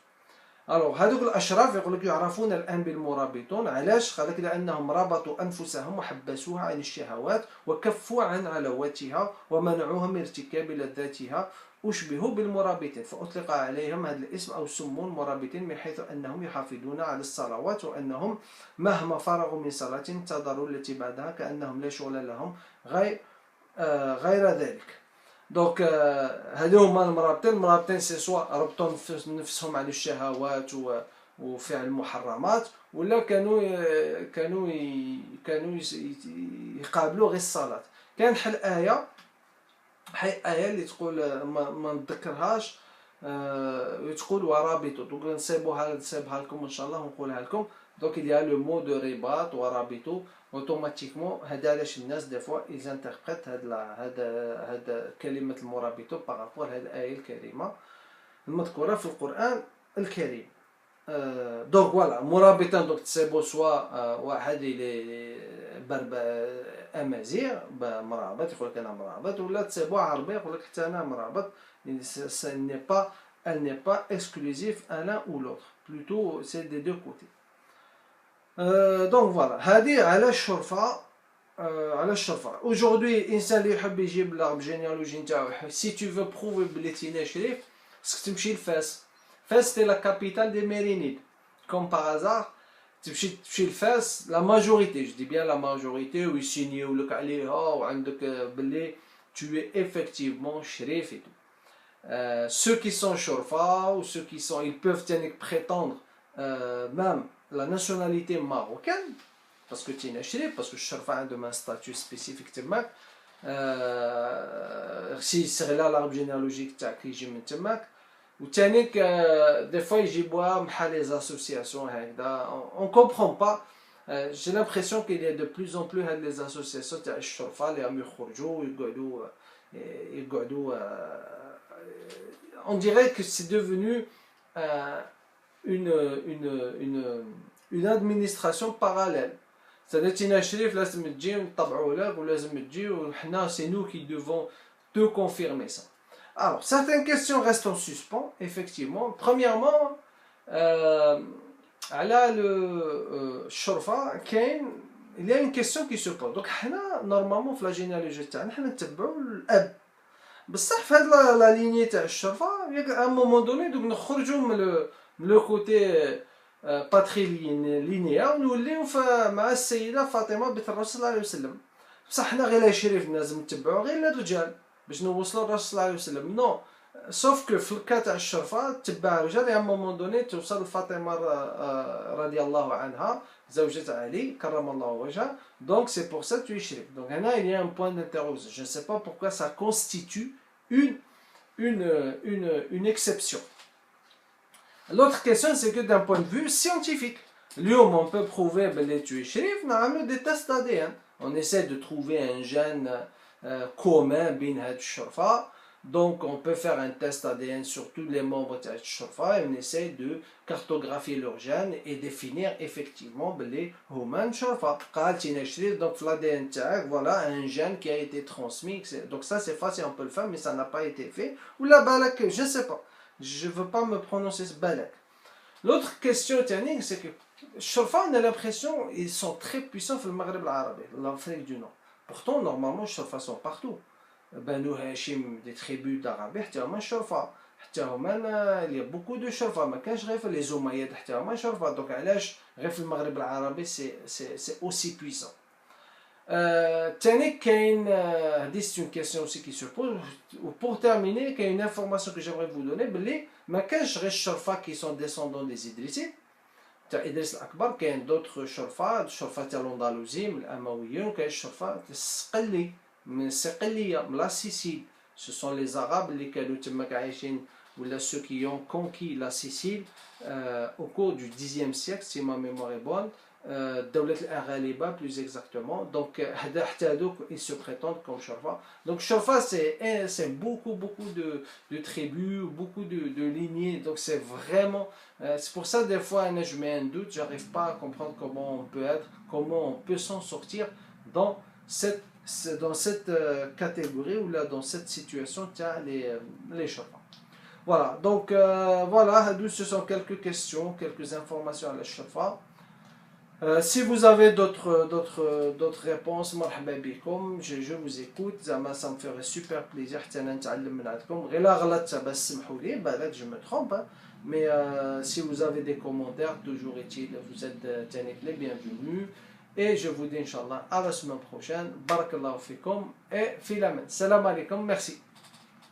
Alors هذوك الاشراف يقول لك يعرفون الان بالمرابطون علاش قال لك لانهم ربطوا انفسهم وحبسوها عن الشهوات وكفوا عن علواتها ومنعوها من ارتكاب لذاتها أشبهوا بالمرابطين فأطلق عليهم هذا الاسم أو سموا المرابطين من حيث أنهم يحافظون على الصلوات وأنهم مهما فرغوا من صلاة انتظروا التي بعدها كأنهم لا شغل لهم غير ذلك. دونك هذو هما المرابطين سي سوا ربطوا نفسهم على الشهوات وفعل المحرمات ولا كانوا يقابلوا غير الصلاة. كان حل آية اللي تقول ما نتذكرهاش تقول ورابطوا دونك نسيبها لكم إن شاء الله ونقولها لكم. دونك il y a le mot de رباط ورابطوا اوتوماتيكمون هذا علاش الناس دي فوا ils interprètent هذا كلمة المرابطوا بارابور هذه الآية الكريمة المذكورة في القرآن الكريم. دونك فوالا مرابطين دونك تسيبوا سوا واحد اللي برب امازيغ مرابط يقول لك انا مرابط ولا تسيبوا عربي يقول لك حتى انا مرابط. elle n'est pas exclusive à l'un ou l'autre plutôt c'est des deux côtés. Donc voilà هذه على الشرفة aujourd'hui الانسان اللي يحب يجيب الارب جينيالوجي نتاعو si tu veux prouver بلي تينا شريف خصك تمشي لفاس. فاس c'est la capitale des Mérinides comme par hasard تمشي لفاس la majorité je dis bien la majorité ويسينيو لك عليها وعندك باللي tu es effectivement شريف et tout. Ceux qui sont shorfa ou ceux qui sont ils peuvent prétendre même la nationalité marocaine باسكو تيناشري باسكو الشرفه عندهم ان ستاتيو سبيسيفيك تماك خصي يستغل لارب جينيالوجيك تاعك يجي من تماك وثاني دي فوا يجيبوها بحال لي زاسوسياسيون هكذا اون كومبخون با جي لامبرسيون كيل y a de plus en plus هاد لي زاسوسياسيون تاع الشرفه اللي راهم يخرجوا ويقعدوا on dirait que c'est devenu une administration parallèle. C'est-à-dire تينا شريف لازم تجي ونطبعوا لك ولازم تجي وحنا c'est nous qui devons te confirmer ça. Alors, certaines questions restent en suspens, effectivement. Premièrement, على الشرفة كاين il y a une question qui se pose. Donc حنا normalement في لا جينيالوجي تاعنا حنا نتبعوا الاب بصح في هاد لا ليني تاع الشرفه à un moment donné دوك نخرجوا من لو كوتي باتريلينيا ونوليو مع السيده فاطمه بنت الرسول صلى الله عليه وسلم. بصح حنا غير شريف لازم نتبعوا غير الرجال باش نوصلوا للرسول صلى الله عليه وسلم. نو سوف كو في الكا تاع الشرفه تبع الرجال à un moment donné توصل لفاطمه رضي الله عنها زوجة علي كرم الله وجهها. Donc c'est pour ça que tu es shérif. Donc là il y a un point d'interrogation. Je ne sais pas pourquoi ça constitue une exception. L'autre question c'est que d'un point de vue scientifique, اليوم on peut prouver que tu es shérif, نعملوا des tests d'ADN. On essaie de trouver un gène commun بين هاد الشرفة. Donc on peut faire un test ADN sur tous les membres de cette shorfa et on essaie de cartographier leurs gènes et définir effectivement les human shorfa. Donc l'ADN tag, voilà un gène qui a été transmis. Donc ça c'est facile, on peut le faire, mais ça n'a pas été fait. Ou la balak, je ne sais pas. Je ne veux pas me prononcer ce balak. L'autre question technique, c'est que shorfa, on a l'impression ils sont très puissants dans le Maghreb arabe, l'Afrique du Nord. Pourtant normalement les shorfa sont partout. بنو هاشم دي تريبو d'Arabes حتى هما شرفة حتى هما il y a beaucoup de شرفة ما كانش غير في لي زوميات حتى هما شرفة. دونك علاش غير في المغرب العربي سي اوسي بويسون. تاني كاين هادي سي اون كيسيون اوسي كي سو بوز. و بور تيرميني كاين انفورماسيون كو جيمري فو دوني بلي ما كانش غير الشرفة كي سون ديسوندون دي ادريسيت تاع ادريس الاكبر. كاين دوطخ شرفة الشرفة تاع الاندلسيين الامويين وكاين الشرفة الصقلي من الصقلية من لا سيسيل. ce sont les arabes اللي كانوا تماك عايشين ولا ceux qui ont conquis la Sicile au cours du 10e siècle si ma mémoire est bonne. دولة الأغالبة plus exactement. donc حتى هذوك ils se prétendent comme شرفة. donc شرفة c'est beaucoup de tribus, beaucoup de lignées. donc c'est vraiment c'est pour ça des fois je mets un doute, j'arrive pas à comprendre comment on peut s'en sortir dans cette catégorie ou là dans cette situation tient les shorfa. Voilà, donc voilà, ce sont quelques questions, quelques informations à la shorfa. Si vous avez d'autres réponses, marhaba bikom, je vous écoute, ça me ferait super plaisir. Je me trompe, mais si vous avez des commentaires, toujours est-il, vous êtes les bienvenus. Et je vous dis Inch'Allah à la semaine prochaine. Barakallahu fikum et filamen. Salam alaikum. Merci.